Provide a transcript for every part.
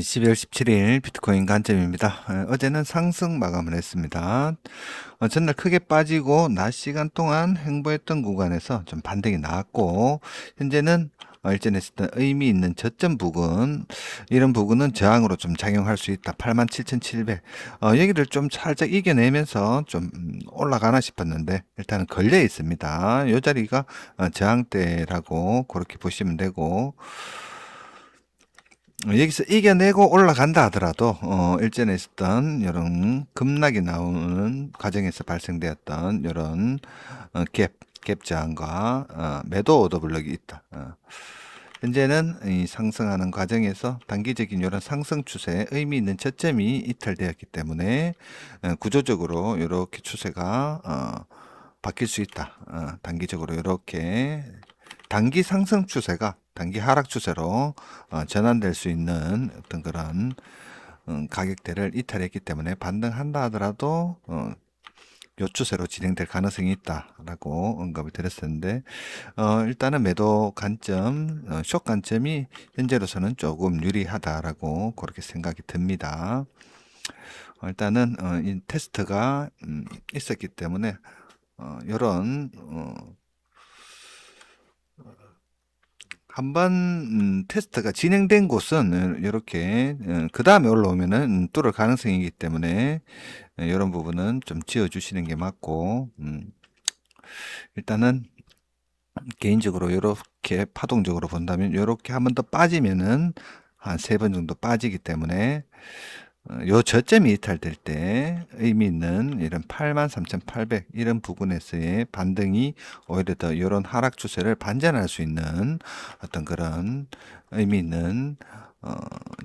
12월 17일 비트코인 관점입니다. 어제는 상승 마감을 했습니다. 전날 크게 빠지고 낮 시간 동안 횡보했던 구간에서 좀 반등이 나왔고, 현재는 일전에 있었던 의미 있는 저점 부근, 이런 부근은 저항으로 좀 작용할 수 있다. 87,700. 여기를 좀 살짝 이겨내면서 좀 올라가나 싶었는데 일단은 걸려 있습니다. 이 자리가 저항대라고 그렇게 보시면 되고, 여기서 이겨내고 올라간다 하더라도 일전에 있었던 이런 급락이 나오는 과정에서 발생되었던 이런 갭 저항과 매도 오더 블럭이 있다. 현재는 이 상승하는 과정에서 단기적인 이런 상승 추세에 의미 있는 저점이 이탈되었기 때문에 구조적으로 이렇게 추세가 바뀔 수 있다. 단기적으로 이렇게 단기 상승 추세가 단기 하락 추세로 전환될 수 있는 어떤 그런 가격대를 이탈했기 때문에 반등한다 하더라도 요 추세로 진행될 가능성이 있다라고 언급을 드렸었는데, 일단은 매도 관점, 숏 관점이 현재로서는 조금 유리하다라고 그렇게 생각이 듭니다. 일단은 이 테스트가 있었기 때문에 이런 한번 테스트가 진행된 곳은 이렇게 그 다음에 올라오면은 뚫을 가능성이기 때문에 이런 부분은 좀 지어 주시는 게 맞고, 일단은 개인적으로 이렇게 파동적으로 본다면 이렇게 한 번 더 빠지면은 한 3번 정도 빠지기 때문에 요 저점이 이탈될 때 의미 있는 이런 83,800 이런 부분에서의 반등이 오히려 더 이런 하락 추세를 반전할 수 있는 어떤 그런 의미 있는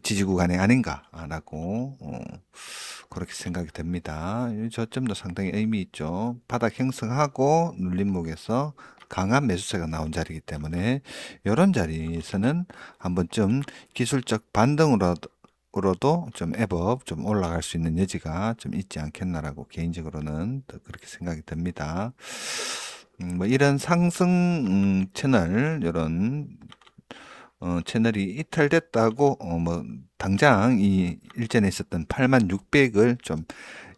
지지 구간이 아닌가라고 그렇게 생각이 됩니다. 이 저점도 상당히 의미 있죠. 바닥 형성하고 눌림목에서 강한 매수세가 나온 자리이기 때문에 이런 자리에서는 한 번쯤 기술적 반등으로도 좀 애법 좀 올라갈 수 있는 여지가 좀 있지 않겠나라고 개인적으로는 또 그렇게 생각이 듭니다. 뭐 이런 상승 채널 이런 채널이 이탈됐다고 뭐 당장 이 일전에 있었던 8600을 좀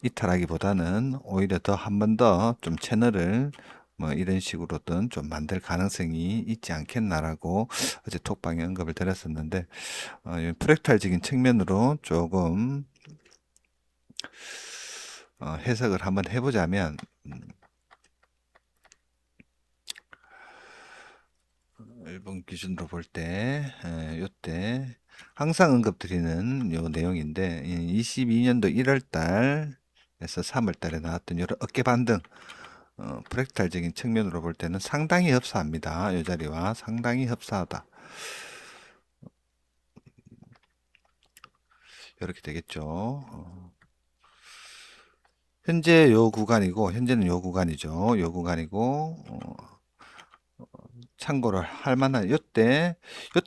이탈하기보다는 오히려 더 한 번 더 좀 채널을 뭐 이런 식으로든 좀 만들 가능성이 있지 않겠나라고 어제 톡방에 언급을 드렸었는데, 프랙탈적인 측면으로 조금 해석을 한번 해보자면, 일본 기준으로 볼 때, 요때 항상 언급드리는 요 내용인데, 22년도 1월 달에서 3월 달에 나왔던 요런 어깨 반등, 프랙탈적인 측면으로 볼 때는 상당히 흡사합니다. 이 자리와 상당히 흡사하다. 이렇게 되겠죠. 현재 요 구간이고, 현재는 요 구간이죠. 요 구간이고, 참고를 할 만한 요때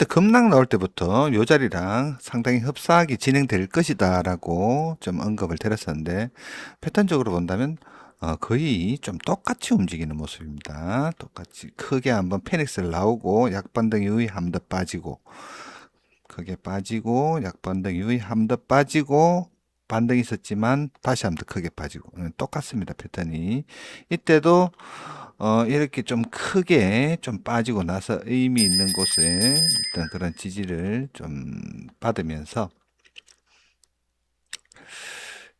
급락 나올 때부터 요 자리랑 상당히 흡사하게 진행될 것이다라고 좀 언급을 드렸었는데, 패턴적으로 본다면 거의 좀 똑같이 움직이는 모습입니다. 똑같이 크게 한번 페닉스를 나오고 약반등 이후에 한 번 더 빠지고, 크게 빠지고 약반등 이후에 한 번 더 빠지고, 반등이 있었지만 다시 한 번 더 크게 빠지고, 똑같습니다. 패턴이. 이때도 이렇게 좀 크게 좀 빠지고 나서 의미 있는 곳에 일단 그런 지지를 좀 받으면서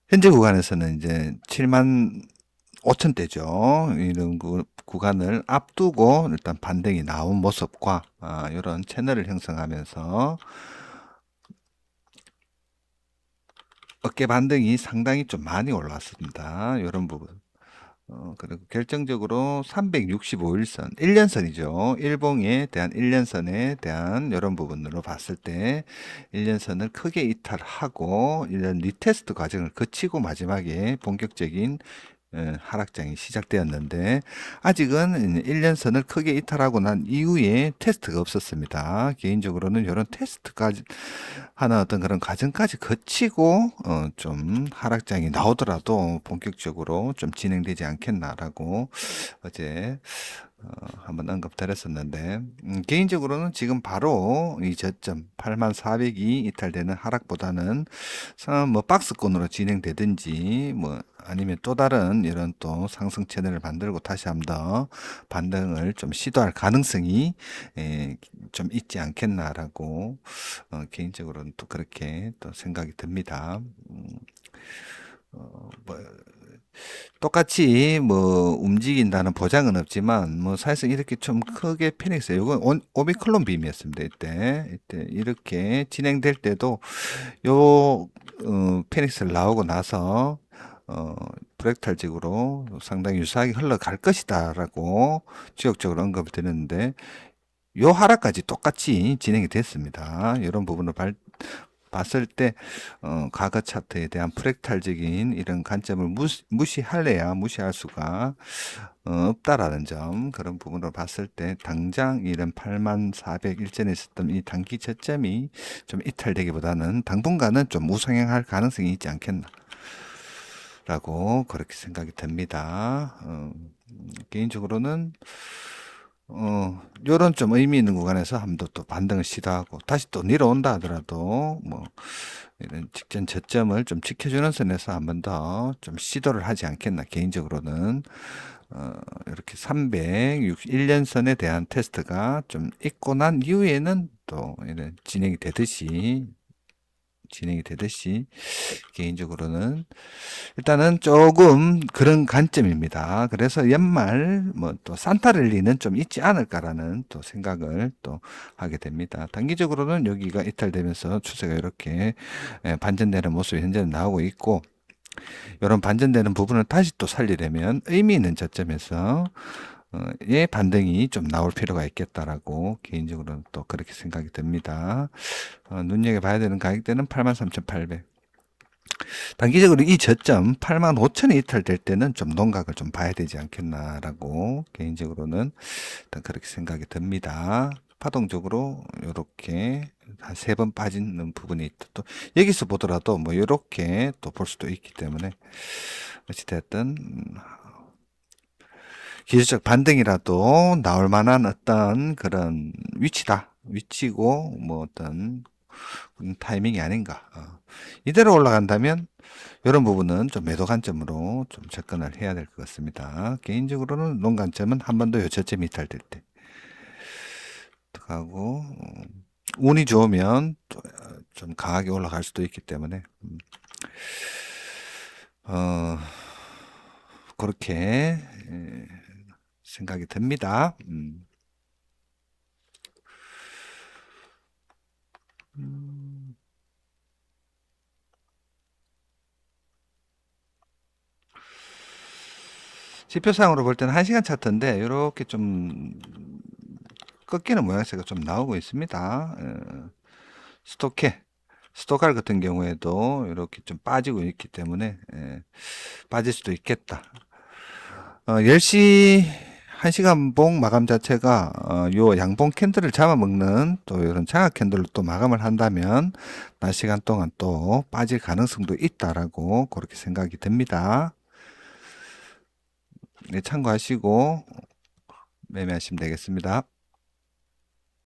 현재 구간에서는 이제 7만 5천대죠. 이런 구간을 앞두고 일단 반등이 나온 모습과 이런 채널을 형성하면서 어깨 반등이 상당히 좀 많이 올랐습니다. 이런 부분. 그리고 결정적으로 365일선, 1년선이죠. 일봉에 대한 1년선에 대한 이런 부분으로 봤을 때 1년선을 크게 이탈하고 이런 리테스트 과정을 거치고 마지막에 본격적인 하락장이 시작되었는데, 아직은 1년선을 크게 이탈하고 난 이후에 테스트가 없었습니다. 개인적으로는 이런 테스트까지 하는 어떤 그런 과정까지 거치고 좀 하락장이 나오더라도 본격적으로 좀 진행되지 않겠나라고 어제 한번 언급드렸었는데, 개인적으로는 지금 바로 이 저점 8400이 이탈되는 하락보다는 뭐 박스권으로 진행되든지 뭐 아니면 또 다른 이런 또 상승 채널을 만들고 다시 한번 더 반등을 좀 시도할 가능성이 좀 있지 않겠나라고 개인적으로는 또 그렇게 또 생각이 듭니다. 뭐 똑같이 뭐 움직인다는 보장은 없지만 뭐 사실상 이렇게 좀 크게 피닉스, 이건 오미클론 빔이었습니다. 이때 이렇게 진행될 때도 요 피닉스를 나오고 나서 브렉탈직으로 상당히 유사하게 흘러갈 것이다라고 지역적으로 언급을 드렸는데 요 하락까지 똑같이 진행이 됐습니다. 이런 부분을 봤을 때 과거 차트에 대한 프랙탈적인 이런 관점을 무시할래야 무시할 수가 없다라는 점, 그런 부분으로 봤을 때 당장 이런 8400 일전에 있었던 이 단기 저점이 좀 이탈되기보다는 당분간은 좀 우상향할 가능성이 있지 않겠나 라고 그렇게 생각이 듭니다. 개인적으로는 요런 좀 의미 있는 구간에서 한번 또 반등을 시도하고 다시 또 내려온다 하더라도 뭐 이런 직전 저점을 좀 지켜주는 선에서 한번 더 좀 시도를 하지 않겠나. 개인적으로는 이렇게 361년선에 대한 테스트가 좀 있고 난 이후에는 또 이런 진행이 되듯이 개인적으로는 일단은 조금 그런 관점입니다. 그래서 연말 뭐 또 산타랠리는 좀 있지 않을까라는 또 생각을 또 하게 됩니다. 단기적으로는 여기가 이탈되면서 추세가 이렇게 반전되는 모습이 현재 나오고 있고, 이런 반전되는 부분을 다시 또 살리려면 의미 있는 저점에서 예, 반등이 좀 나올 필요가 있겠다라고 개인적으로는 또 그렇게 생각이 듭니다. 눈여겨봐야 되는 가격대는 83,800. 단기적으로 이 저점 85,000이 이탈될 때는 좀 농각을 좀 봐야 되지 않겠나라고 개인적으로는 일단 그렇게 생각이 듭니다. 파동적으로 이렇게 한 3번 빠지는 부분이 있다. 또 여기서 보더라도 뭐 이렇게 또 볼 수도 있기 때문에 어찌됐든 기술적 반등이라도 나올 만한 어떤 그런 위치고 뭐 어떤 타이밍이 아닌가. 이대로 올라간다면 이런 부분은 좀 매도 관점으로 좀 접근을 해야 될 것 같습니다. 개인적으로는 롱 관점은 한 번 더 요 저점이 이탈될 때 하고, 운이 좋으면 좀 강하게 올라갈 수도 있기 때문에 그렇게 생각이 듭니다. 지표상으로 볼 때는 1시간 차트인데 이렇게 좀 꺾이는 모양새가 좀 나오고 있습니다. 스토칼 같은 경우에도 이렇게 좀 빠지고 있기 때문에 빠질 수도 있겠다. 10시 1시간 봉 마감 자체가 요 양봉 캔들을 잡아먹는 또 이런 장악 캔들로 또 마감을 한다면 낮 시간 동안 또 빠질 가능성도 있다라고 그렇게 생각이 듭니다. 네, 참고하시고 매매하시면 되겠습니다.